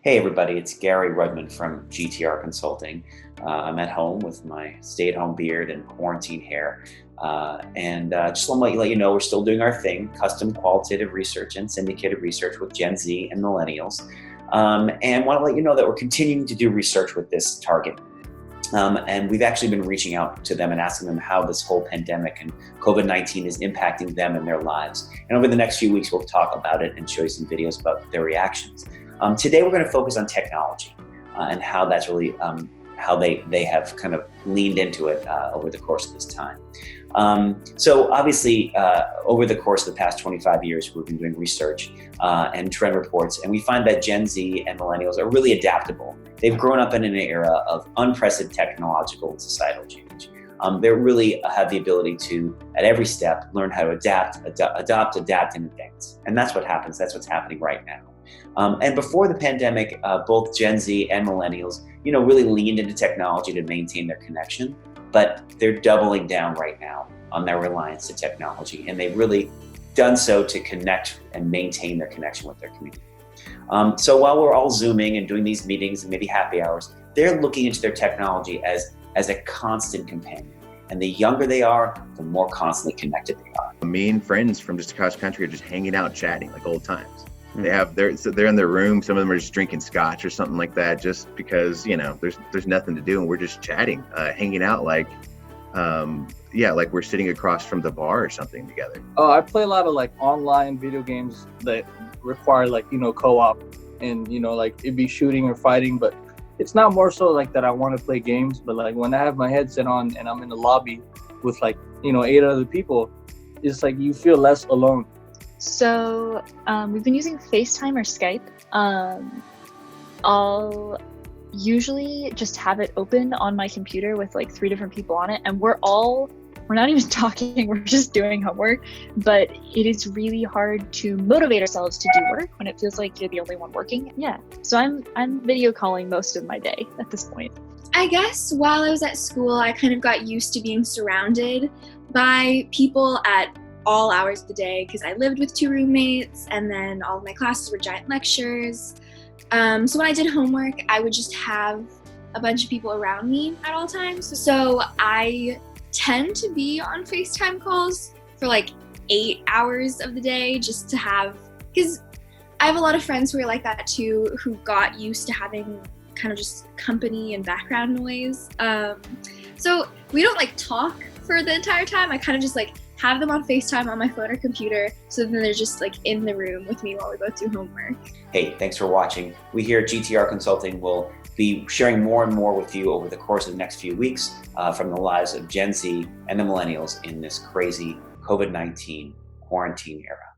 Hey everybody, it's Gary Rudman from GTR Consulting. I'm at home with my stay-at-home beard and quarantine hair. Just want to let you know we're still doing our thing, custom qualitative research and syndicated research with Gen Z and Millennials. And want to let you know that we're continuing to do research with this target. And we've actually been reaching out to them and asking them how this whole pandemic and COVID-19 is impacting them and their lives. And over the next few weeks, we'll talk about it and show you some videos about their reactions. Today, we're going to focus on technology and how that's really how they have kind of leaned into it over the course of this time. So obviously, over the course of the past 25 years, we've been doing research and trend reports, and we find that Gen Z and Millennials are really adaptable. They've grown up in an era of unprecedented technological and societal change. They really have the ability to, at every step, learn how to adapt, and advance. And that's what happens. That's what's happening right now. And before the pandemic, both Gen Z and Millennials, really leaned into technology to maintain their connection, but they're doubling down right now on their reliance to technology, and they've really done so to connect and maintain their connection with their community. So while we're all Zooming and doing these meetings and maybe happy hours, they're looking into their technology as a constant companion. And the younger they are, the more constantly connected they are. Me and friends from just across the country are just hanging out, chatting like old times. They're in their room. Some of them are just drinking scotch or something like that, just because there's nothing to do, and we're just chatting, hanging out like we're sitting across from the bar or something together. Oh, I play a lot of online video games that require co-op, and it'd be shooting or fighting, but it's not more so that I want to play games, but when I have my headset on and I'm in the lobby with 8 other people, it's you feel less alone. So we've been using FaceTime or Skype. I'll usually just have it open on my computer with 3 different people on it, and we're not even talking, we're just doing homework. But it is really hard to motivate ourselves to do work when it feels like you're the only one working. Yeah, so I'm video calling most of my day at this point. I guess while I was at school, I kind of got used to being surrounded by people at all hours of the day, because I lived with 2 roommates, and then all of my classes were giant lectures. So when I did homework, I would just have a bunch of people around me at all times. So I tend to be on FaceTime calls for 8 hours of the day, just to have, because I have a lot of friends who are like that too, who got used to having kind of just company and background noise. So we don't talk for the entire time. I kind of just have them on FaceTime on my phone or computer, so then they're just in the room with me while we both do homework. Hey, thanks for watching. We here at GTR Consulting will be sharing more and more with you over the course of the next few weeks from the lives of Gen Z and the Millennials in this crazy COVID-19 quarantine era.